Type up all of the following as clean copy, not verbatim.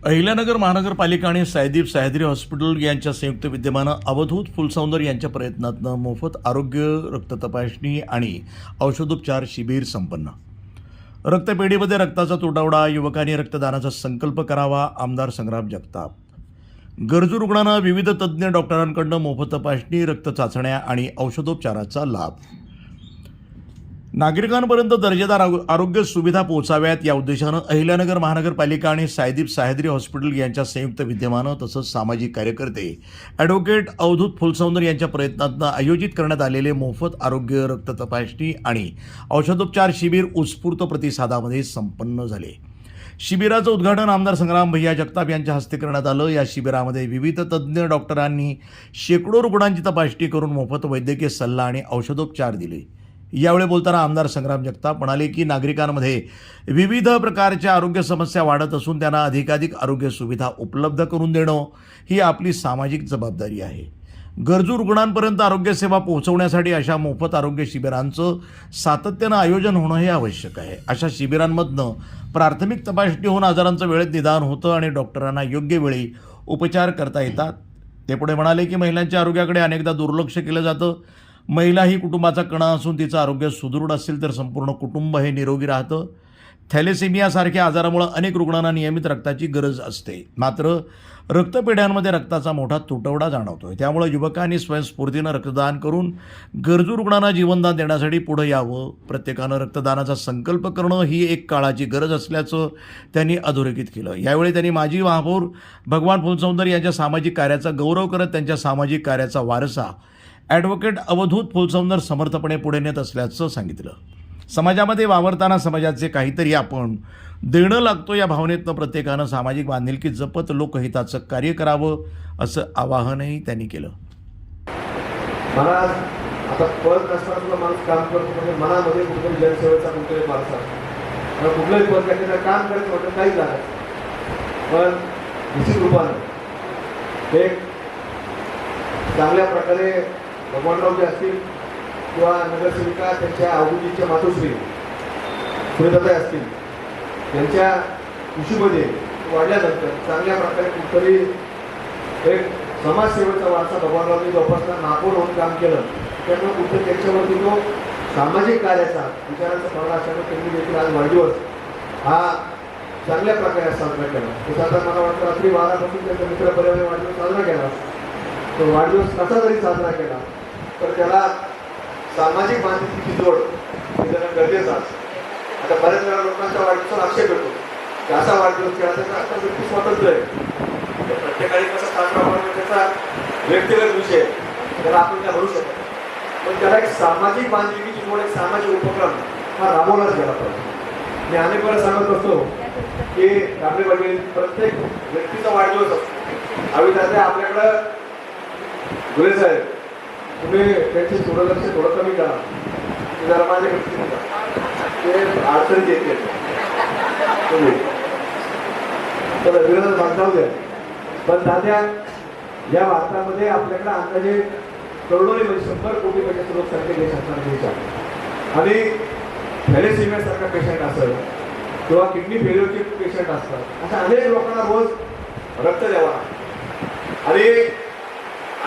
अहिल्यानगर महानगरपालिका आणि सायदीप सह्याद्री हॉस्पिटल यांच्या संयुक्त विद्यमानं अवधूत फुलसौंदर्य यांच्या प्रयत्नातनं मोफत आरोग्य रक्त तपासणी आणि औषधोपचार शिबिर संपन्न. रक्तपेढीमध्ये रक्ताचा तुटवडा, युवकांनी रक्तदानाचा संकल्प करावा. आमदार संग्राम जगताप. गरजू रुग्णांना विविध तज्ज्ञ डॉक्टरांकडून मोफत तपासणी, रक्त चाचण्या आणि औषधोपचाराचा लाभ. नागरिकांपर्यंत दर्जेदार आरोग्य सुविधा पोहोचाव्यात या उद्देशानं अहिल्यानगर महानगरपालिका आणि सायदीप सह्याद्री हॉस्पिटल यांच्या संयुक्त विद्यमानं तसंच सामाजिक कार्यकर्ते ॲडव्होकेट अवधूत फुलसौंदर्य यांच्या प्रयत्नातनं आयोजित करण्यात आलेले मोफत आरोग्य रक्त तपासणी आणि औषधोपचार शिबिर उत्स्फूर्त प्रतिसादामध्ये संपन्न झाले. शिबिराचं उद्घाटन आमदार संग्राम भैया जगताप यांच्या हस्ते करण्यात आलं. या शिबिरामध्ये विविध तज्ज्ञ डॉक्टरांनी शेकडो रुग्णांची तपासणी करून मोफत वैद्यकीय सल्ला आणि औषधोपचार दिले. यावेळी बोलताना आमदार संग्राम जगताप म्हणाले की नागरिकांमध्ये विविध प्रकारच्या आरोग्य समस्या वाढत असून त्यांना अधिकाधिक आरोग्य सुविधा उपलब्ध करून देणं ही आपली सामाजिक जबाबदारी आहे. गरजू रुग्णांपर्यंत आरोग्यसेवा पोहोचवण्यासाठी अशा मोफत आरोग्य शिबिरांचं सातत्यानं आयोजन होणं हे आवश्यक आहे. अशा शिबिरांमधनं प्राथमिक तपासणी होऊन आजारांचं वेळेत निदान होतं आणि डॉक्टरांना योग्य वेळी उपचार करता येतात. ते पुढे म्हणाले की महिलांच्या आरोग्याकडे अनेकदा दुर्लक्ष केलं जातं. महिला ही कुटुंबाचा कणा असून तिचं आरोग्य सुदृढ असेल तर संपूर्ण कुटुंब हे निरोगी राहतं. थॅलेसेमियासारख्या आजारामुळे अनेक रुग्णांना नियमित रक्ताची गरज असते. मात्र रक्तपेढ्यांमध्ये रक्ताचा मोठा तुटवडा जाणवतोय. त्यामुळे युवकांनी स्वयंस्फूर्तीनं रक्तदान करून गरजू रुग्णांना जीवनदान देण्यासाठी पुढे यावं. प्रत्येकानं रक्तदानाचा संकल्प करणं ही एक काळाची गरज असल्याचं त्यांनी अधोरेखित केलं. यावेळी त्यांनी माजी महापौर भगवान फुलसौंदर्य यांच्या सामाजिक कार्याचा गौरव करत त्यांच्या सामाजिक कार्याचा वारसा ॲडव्होकेट अवधूत फुलसौंदर्य समर्थपणे पुढे नेत असल्याचं सांगितलं. समाजामध्ये वावरताना समाजाचे काहीतरी आपण देणं लागतो या भावनेतनं प्रत्येकानं सामाजिक बांधिलकी जपत लोकहिताचं कार्य करावं असं आवाहनही त्यांनी केलं. मला आता पद नसताना माणूस काम करतो म्हणजे मनामध्ये कुठेतरी जनसेवेचा कुठेतरी माणसा कुठलंही पद त्याच्यानं काम करत होतं काही झालं पण निश्चित रूपानं एक चांगल्या प्रकारे भगवानराव जे असतील किंवा नगरसेविका त्यांच्या अवधूतीच्या मातोश्री सुरेताताई असतील त्यांच्या खुशीमध्ये वाढल्यानंतर चांगल्या प्रकारे कुठतरी एक समाजसेवेचा वारसा भगवानरावनी जोपासना नागपूर होऊन काम केलं. त्यामुळे कुठे त्यांच्यावरती जो सामाजिक कार्याचा विचारांचा प्रवाह असल्यामुळे त्यांनी देखील आज वाढदिवस हा चांगल्या प्रकारे साजरा केला. तो साधारण मला वाटतं रात्री 12पासून त्यांच्या मित्रपरिवाराने वाढदिवस साजरा केला. तो वाढदिवस कसा जरी साजरा केला तर त्याला सामाजिक बांधिलकीची जोड हे देणं गरजेचं असतं. आता बऱ्याच वेळा लोकांच्या वाढदिवसाला आक्षेप येतो की असा वाढदिवस केला तर आता व्यक्ती स्वातंत्र्य आहे. प्रत्येकाने कसं साजरा होणं त्याचा व्यक्तिगत विषय त्याला आपण त्या भरू शकतो. पण त्याला एक सामाजिक बांधिलकीची जोड, एक सामाजिक उपक्रम हा राबवलाच गेला पाहिजे. मी अनेक वेळा सांगत असतो की आपले वडील प्रत्येक व्यक्तीचा वाढदिवस असतो. आम्ही त्याचे आपल्याकडं गुरे साहेब तुम्ही त्यांचे थोडं लक्ष थोडं कमी करा. जरा माझ्याकडे ते अडचणीत येते तर विरोधात बांधाव द्या. पण दाद्या या भारतामध्ये आपल्याकडे अंदाजे करोडोने म्हणजे 100 कोटीपेक्षा लोकसंख्या देश असणार देशात आणि थॅलेसेमियासारखा पेशंट असेल किंवा किडनी फेल्युअरचे पेशंट असतात. अशा अनेक लोकांना रोज रक्त द्यावा आणि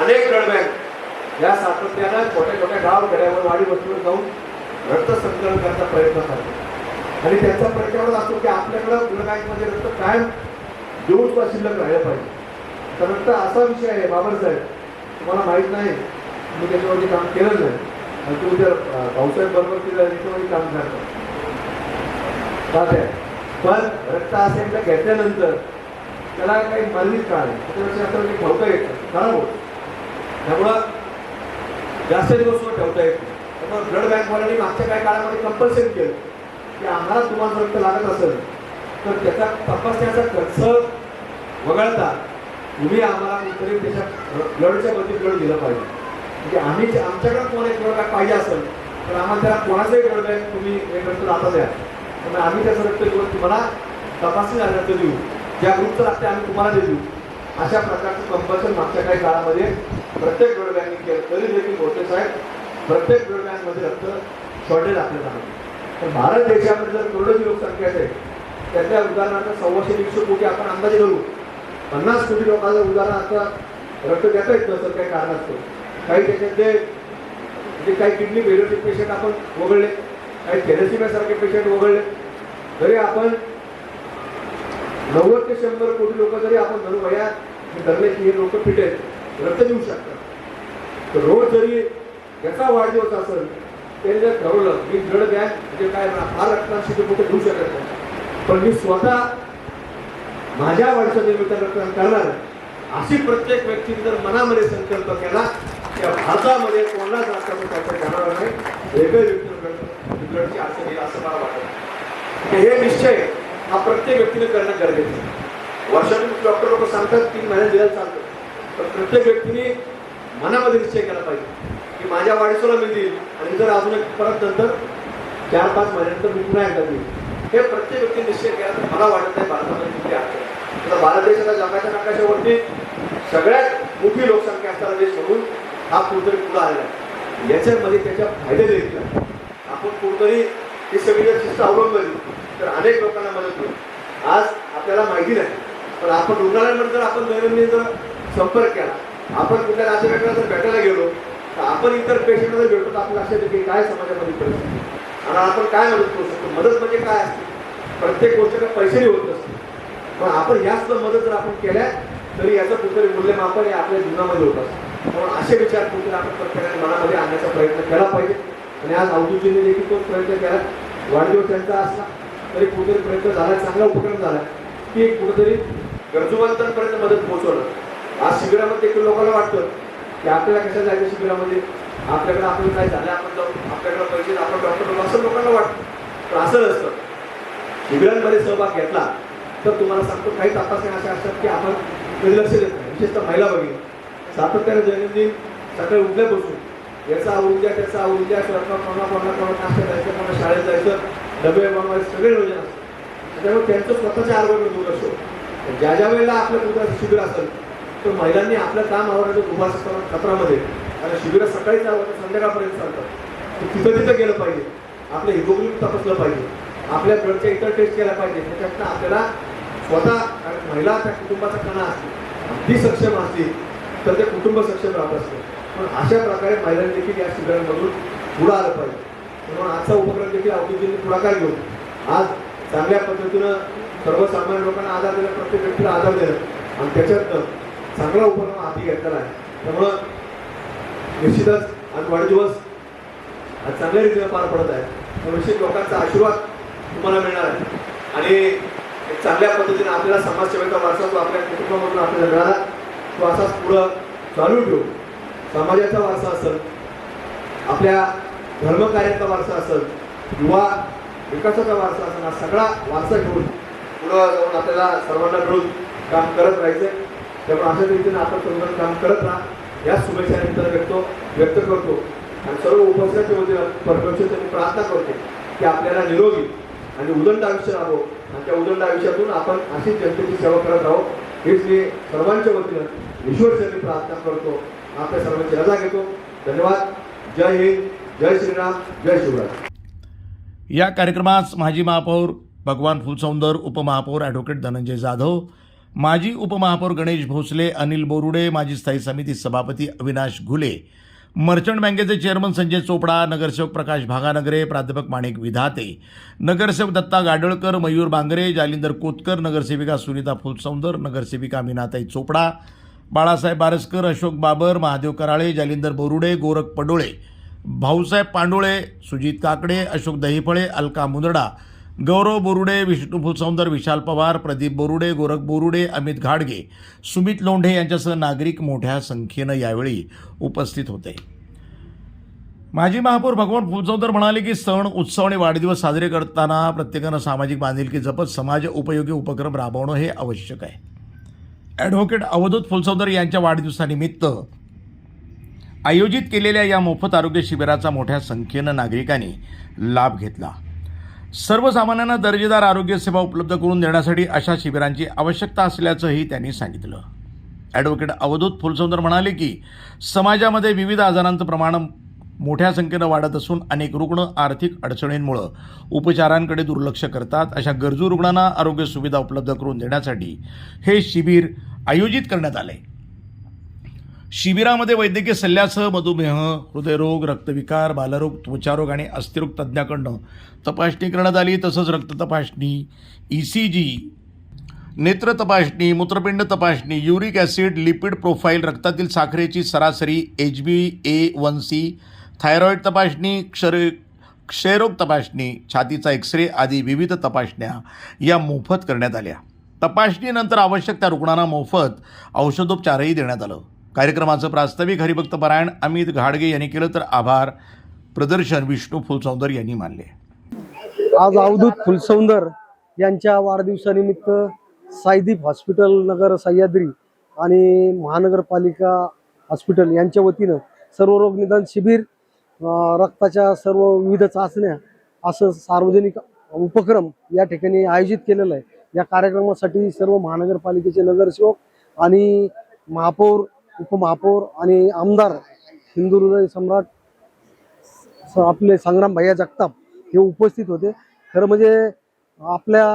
अनेक ब्लड बँक या सातत्यानं छोट्या छोट्या गाव खेड्यावर वाडी वस्तीवर जाऊन रक्त संकलन करण्याचा प्रयत्न करतात आणि त्यांचा प्रयत्न असतो की आपल्याकडं ब्लड बँकमध्ये रक्त कायम देऊन सुद्धा शिल्लक राहिलं पाहिजे. तर रक्त असा विषय आहे बाबासाहेब तुम्हाला माहीत नाही, मी त्याच्यावरती काम केलं नाही आणि तुम्ही जर भाऊसाहेब बरोबर केलं त्याच्यावरती काम करता. पण रक्त असेल तर घेतल्यानंतर त्याला काही मर्यादित काळ आहे त्याच्यापेक्षा असं ठेवता येतं खराब होतं. त्यामुळं जास्त दिवस ठेवता येत नाही. त्यामुळे ब्लड बँकवाल्यांनी मागच्या काही काळामध्ये कंपल्सरी केलं की आम्हाला तुम्हाला रक्त लागत असेल तर त्याचा तपासण्याचा खर्च वगळता तुम्ही आम्हाला कुठेतरी त्याच्या ब्लडच्या बदली ब्लड दिलं पाहिजे. म्हणजे आम्ही आमच्याकडे कोण एक ब्लड बँक पाहिजे असेल तर आम्हाला त्याला कोणाचंही ब्लड बँक तुम्ही एक रक्त आता द्या. त्यामुळे आम्ही त्याचं रक्त घेऊन तुम्हाला तपासणी झालं रक्त देऊ. ज्या ग्रुपचं लागते आम्ही तुम्हाला देऊ. अशा प्रकारचं कंपल्शन मागच्या काही काळामध्ये प्रत्येक ब्लड बँकने केलं. तरी देखील मोठे साहेब प्रत्येक ब्लड बँकमध्ये रक्त शॉर्टेज आपल्याला आहे. तर भारत देशामध्ये जर करोडोची लोकसंख्या आहे त्यातल्या उदाहरणार्थ 125 कोटी आपण अंदाजे धरू, 50 कोटी लोकांचं उदाहरणार्थ रक्त देता येत नसेल काही कारणास्तव, काही त्याच्यातले म्हणजे काही किडनी फेलियरचे पेशंट आपण वगळले, काही थॅलेसिमिया सारखे पेशंट वगळले, जरी आपण 90 ते 100 कोटी लोक जरी आपण धरू वया धरले की हे लोक फिट आहेत, रक्त देऊ शकतात, तर रोज जरी याचा वाढदिवस असेल त्यांनी जर ठरवलं मी ब्लड बँक म्हणजे काय फार रक्तांशी कुठे देऊ शकत नाही, पण मी स्वतः माझ्या वाढदिवसानिमित्त रक्तदान करणार अशी प्रत्येक व्यक्तीने जर मनामध्ये संकल्प केला त्या भारतामध्ये कोणाच रक्ताचं त्याचं जाणार नाही, एकही व्यक्ती ब्लडची अडचण येईल असं मला वाटतं. हे निश्चय हा प्रत्येक व्यक्तीने करणं गरजेचं आहे. वर्षातून डॉक्टर लोक सांगतात 3 महिन्यात द्यायला चालतं, पण प्रत्येक व्यक्तीने मनामध्ये निश्चय केला पाहिजे की माझ्या वाढदिवसाला मी देईल आणि जर अजून एक परत नंतर 4-5 महिन्यानंतर मी पुन्हा एकदा देईल. हे प्रत्येक व्यक्ती निश्चय केला तर मला वाटत नाही भारतामध्ये कुठली अडचण. आता भारत देशाला जगाच्या नकाशावरती सगळ्यात मोठी लोकसंख्या असणारा देश म्हणून हा कुठेतरी पुढे आलेला आहे. याच्यामध्ये त्याच्या फायदे देखील आहेत. आपण कुठेतरी ही सगळी जर शिस्त अवलंबली तर अनेक लोकांना मदत होईल. आज आपल्याला माहिती नाही, पण आपण रुग्णालयामध्ये जर आपण दैनंदिन जर संपर्क केला, आपण कुठल्या नातेवाईकाला जर भेटायला गेलो तर आपण इतर पेशंटला जर भेटतो तर आपल्याला लक्षात येते की काय समाजामध्ये परिस्थिती आणि आपण काय मदत करू शकतो. मदत म्हणजे काय असते, प्रत्येक गोष्ट काय पैशाने होत नसते, पण आपण याच मदत जर आपण केल्या तरी याचं कुठेतरी मूल्यमापन हे आपल्या जीवनामध्ये होत असतं. म्हणून असे विचार कुठे आपण प्रत्येकाने मनामध्ये आणण्याचा प्रयत्न केला पाहिजे आणि आज अवधूतजींनी देखील तोच प्रयत्न केला. वाढदिवस त्यांचा असला तरी कुठेतरी प्रयत्न झाला, चांगला उपक्रम झाला की कुठेतरी गरजूवंतांपर्यंत मदत पोहोचवणं. आज शिबिरामध्ये देखील लोकांना वाटतं की आपल्याला कशा जायचं शिबिरामध्ये, आपल्याकडे आपलं काय झालं आपण जाऊ, आपल्याकडे पैसे आपण डॉक्टर असं लोकांना वाटतं, पण असं नसतं. शिबिरांमध्ये सहभाग घेतला तर तुम्हाला सांगतो काही तपासण्या अशा असतात की आपण कधी लक्ष देत नाही, विशेषतः महिला भगिनी सातत्याने दैनंदिन सकाळी उठल्यापासून याचा आवरून द्या त्याचा आवरून द्या, स्वयंपाक कोणा नाश्ता जायचं, कोणा शाळेत जायचं, डबे बनवायचे, सगळे नियोजन असतं. त्यामुळे त्यांचं स्वतःच्या आरोग्याकडे दुर्लक्ष होतं. ज्या ज्या वेळेला आपल्या कुठं शिबिर असेल तर महिलांनी आपलं काम आवडण्याचं उभास असताना सत्रामध्ये, कारण शिबिरं सकाळी चालवतात संध्याकाळपर्यंत चालतात, तिथं गेलं पाहिजे, आपलं हिमोग्लोबिन तपासलं पाहिजे, आपल्या ब्लडच्या इतर टेस्ट केल्या पाहिजे. त्याच्यातनं आपल्याला स्वतः, कारण महिला त्या कुटुंबाचा कणा असते, अगदी सक्षम असतील तर ते कुटुंब सक्षम राहत असते. पण अशा प्रकारे महिलांनी देखील या शिबिरांमधून पुढं आलं पाहिजे. म्हणून आजचा उपक्रम देखील अवधूतजींनी पुढाकार घेऊन आज चांगल्या पद्धतीनं सर्वसामान्य लोकांना आधार देणं, प्रत्येक व्यक्तीला आधार देणं आणि त्याच्यातनं चांगला उपक्रम हाती घेतलेला आहे. त्यामुळं निश्चितच आज वाढदिवस आज चांगल्या रीतीने पार पडत आहे. निश्चित लोकांचा आशीर्वाद तुम्हाला मिळणार आहे आणि एक चांगल्या पद्धतीने आपल्याला समाजसेवेचा वारसा जो आपल्या कुटुंबामधून आपल्याला मिळाला तो असाच पुढं चालू ठेवू. समाजाचा वारसा असेल, आपल्या धर्मकार्याचा वारसा असेल, युवा विकासाचा वारसा असेल, हा सगळा वारसा घेऊन पुढं जाऊन आपल्याला सर्वांना मिळून काम करत राहायचं. त्यामुळे अशा रीतीने आपण समजून काम करत राहा या शुभेच्छा व्यक्त करतो आणि सर्व उपस्थितांच्या वतीनं परमेश्वराची प्रार्थना करतो की आपल्याला निरोगी आणि उदंड आयुष्य राहावं आणि त्या उदंड आयुष्यातून आपण अशीच जनतेची सेवा करत राहू हेच मी सर्वांच्या वतीनं ईश्वरचरणी प्रार्थना करतो. आपल्या सर्वांची रजा घेतो. धन्यवाद. जय हिंद, जय श्रीराम, जय शिवराय. या कार्यक्रमास माजी महापौर भगवान फुलसौंदर, उपमहापौर ॲडव्होकेट धनंजय जाधव, माजी उपमहापौर गणेश भोसले, अनिल बोरुडे, माजी स्थायी समिती सभापती अविनाश घुले, मर्चंट बँकेचे चेअरमन संजय चोपडा, नगरसेवक प्रकाश भागानगरे, प्राध्यापक माणिक विधाते, नगरसेवक दत्ता गाडळकर, मयूर बांगरे, जालिंदर कोतकर, नगरसेविका सुनीता फुलसौंदर, नगरसेविका मीनाताई चोपडा, बाळासाहेब बारसकर, अशोक बाबर, महादेव कराळे, जालिंदर बोरुडे, गोरख पडोळे, भाऊसाहेब पांडोळे, सुजित काकडे, अशोक दहीफळे, अलका मुंदडा, गौरव बोरुडे, विष्णू फुलसौंदर, विशाल पवार, प्रदीप बोरुडे, गोरख बोरुडे, अमित घाडगे, सुमित लोंढे यांच्यासह नागरिक मोठ्या संख्येनं यावेळी उपस्थित होते. माजी महापौर भगवान फुलसौंदर म्हणाले की सण, उत्सव आणि वाढदिवस साजरे करताना प्रत्येकानं सामाजिक बांधिलकी जपत समाज उपयोगी उपक्रम राबवणं हे आवश्यक आहे. ॲडव्होकेट अवधूत फुलसौंदर यांच्या वाढदिवसानिमित्त आयोजित केलेल्या या मोफत आरोग्य शिबिराचा मोठ्या संख्येनं नागरिकांनी लाभ घेतला. सर्वसामान्यांना दर्जेदार आरोग्य सेवा उपलब्ध करून देण्यासाठी अशा शिबिरांची आवश्यकता असल्याचंही त्यांनी सांगितलं. ॲडव्होकेट अवधूत फुलसौंदर म्हणाले की समाजामध्ये विविध आजारांचं प्रमाण मोठ्या संख्येनं वाढत असून अनेक रुग्ण आर्थिक अडचणींमुळे उपचारांकडे दुर्लक्ष करतात. अशा गरजू रुग्णांना आरोग्य सुविधा उपलब्ध करून देण्यासाठी हे शिबिर आयोजित करण्यात आले. शिबिरामध्ये वैद्यकीय सल्ल्यासह मधुमेह, हृदयरोग, रक्तविकार, बालरोग, त्वचारोग आणि अस्थिरोग तज्ज्ञाकडून तपासणी करण्यात आली. तसंच रक्त तपासणी, ECG, नेत्र तपासणी, मूत्रपिंड तपासणी, युरिक ॲसिड, लिपिड प्रोफाईल, रक्तातील साखरेची सरासरी, HbA1c, थायरॉईड तपासणी, क्षयरोग तपासणी, छातीचा एक्सरे आदी विविध तपासण्या या मोफत करण्यात आल्या. तपासणीनंतर आवश्यक त्या रुग्णांना मोफत औषधोपचारही देण्यात आलं. कार्यक्रमाचं प्रास्ताविक हरिभक्त पारायण अमित घाडगे यांनी केलं तर आभार प्रदर्शन विष्णू फुलसौंदर यांनी मानले. आज अवधूत फुलसौंदर यांच्या वाढदिवसानिमित्त साईदीप हॉस्पिटल नगर सह्याद्री आणि महानगरपालिका हॉस्पिटल यांच्या वतीनं सर्व रोग निदान शिबिर, रक्ताच्या सर्व विविध चाचण्या असं सार्वजनिक उपक्रम या ठिकाणी आयोजित केलेलं आहे. या कार्यक्रमासाठी सर्व महानगरपालिकेचे नगरसेवक आणि महापौर, उपमहापौर आणि आमदार हिंदू हृदय सम्राट आपले संग्राम भैया जगताप हे उपस्थित होते. खरं म्हणजे आपल्या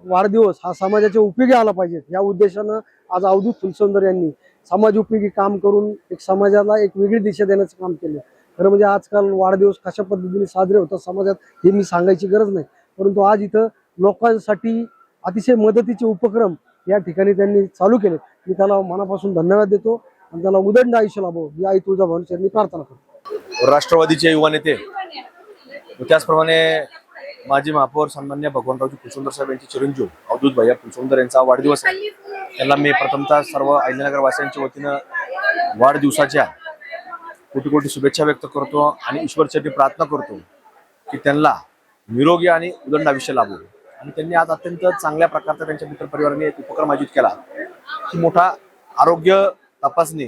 वाढदिवस हा समाजाच्या उपयोगी आला पाहिजे या उद्देशानं आज अवधूत फुलसौंदर यांनी समाज उपयोगी काम करून एक समाजाला एक वेगळी दिशा देण्याचं काम केलं. खरं म्हणजे आजकाल वाढदिवस कशा पद्धतीने साजरे होतात समाजात हे मी सांगायची गरज नाही, परंतु आज इथं लोकांसाठी अतिशय मदतीचे उपक्रम या ठिकाणी त्यांनी चालू केले. मी त्याला मनापासून धन्यवाद देतो आणि त्याला उदंड आयुष्य लाभो ही आई तुळजाभवानी चरणी प्रार्थना करतो. राष्ट्रवादीचे युवा नेते त्याचप्रमाणे माजी महापौर सन्मान्य भगवानरावजी फुलसौंदर साहेब यांचे चिरंजीव अवधूत भैया फुलसौंदर यांचा वाढदिवस आहे. त्यांना मी प्रथमतः सर्व अहिल्यानगर वासियांच्या वतीनं वाढदिवसाच्या कोटी कोटी शुभेच्छा व्यक्त करतो आणि ईश्वरचरणी प्रार्थना करतो की त्यांना निरोगी आणि उदंड आयुष्य लाभो. आणि त्यांनी आज अत्यंत चांगल्या प्रकारचा त्यांच्या मित्रपरिवाराने एक उपक्रम आयोजित केला की मोठा आरोग्य तपासणी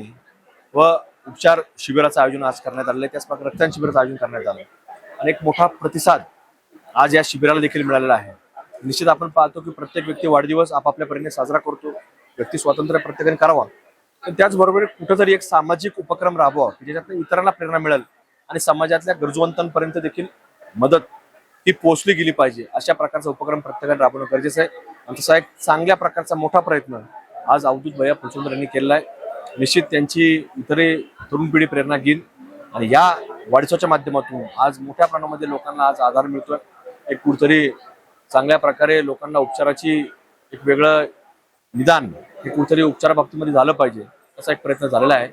व उपचार शिबिराचं आयोजन आज करण्यात आलं आहे. त्याचप्रकारे रक्तदान शिबिराचं आयोजन करण्यात आलं आणि एक मोठा प्रतिसाद आज या शिबिराला देखील मिळालेला आहे. निश्चित आपण पाहतो की प्रत्येक व्यक्ती वाढदिवस आपापल्या परीने साजरा करतो, व्यक्ती स्वातंत्र्य प्रत्येकाने करावा, पण त्याचबरोबर कुठेतरी एक सामाजिक उपक्रम राबवा की ज्याच्यातून इतरांना प्रेरणा मिळेल आणि समाजातल्या गरजवंतांपर्यंत देखील मदत ही पोहोचली गेली पाहिजे. अशा प्रकारचा उपक्रम प्रत्येकाने राबवणं गरजेचं आहे. आणि तसा एक चांगल्या प्रकारचा मोठा प्रयत्न आज अवधूत भैया फुलसौंदर यांनी केलेला आहे. निश्चित त्यांची इतरही तरुण पिढी प्रेरणा घेईल आणि या वाढदिवसाच्या माध्यमातून आज मोठ्या प्रमाणामध्ये लोकांना आज आधार मिळतोय. एक कुठेतरी चांगल्या प्रकारे लोकांना उपचाराची एक वेगळं निदान हे कुठेतरी उपचारा बाबतीमध्ये झालं पाहिजे असा एक प्रयत्न झालेला आहे.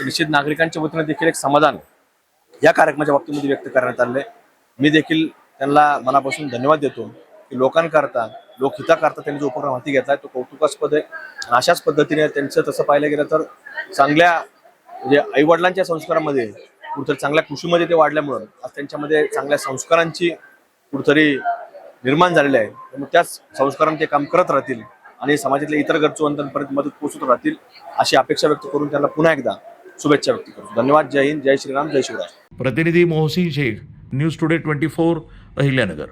निश्चित नागरिकांच्या वतीने देखील एक समाधान या कार्यक्रमाच्या बाबतीमध्ये व्यक्त करण्यात आले. मी देखील त्यांना मनापासून धन्यवाद देतो की लोकांकरता, लोकहिताकरता त्यांनी जो उपक्रम हाती घेतला तो कौतुकास्पद आहे. आणि अशाच पद्धतीने त्यांचं तसं पाहिलं गेलं तर चांगल्या म्हणजे आईवडिलांच्या संस्कारामध्ये कुठेतरी चांगल्या कृषीमध्ये ते वाढल्यामुळं आज त्यांच्यामध्ये चांगल्या संस्कारांची कुठेतरी निर्माण झालेले आहे. त्यामुळे त्याच संस्कारांचे काम करत राहतील आणि समाजातल्या इतर गरजवंतांपर्यंत मदत पोहोचत राहतील अशी अपेक्षा व्यक्त करून त्यांना पुन्हा एकदा शुभेच्छा व्यक्त करतो. धन्यवाद. जय हिंद, जय श्रीराम, जय शिवराय. प्रतिनिधी मोहसिन शेख, न्यूज टुडे 24, अहिल्यानगर.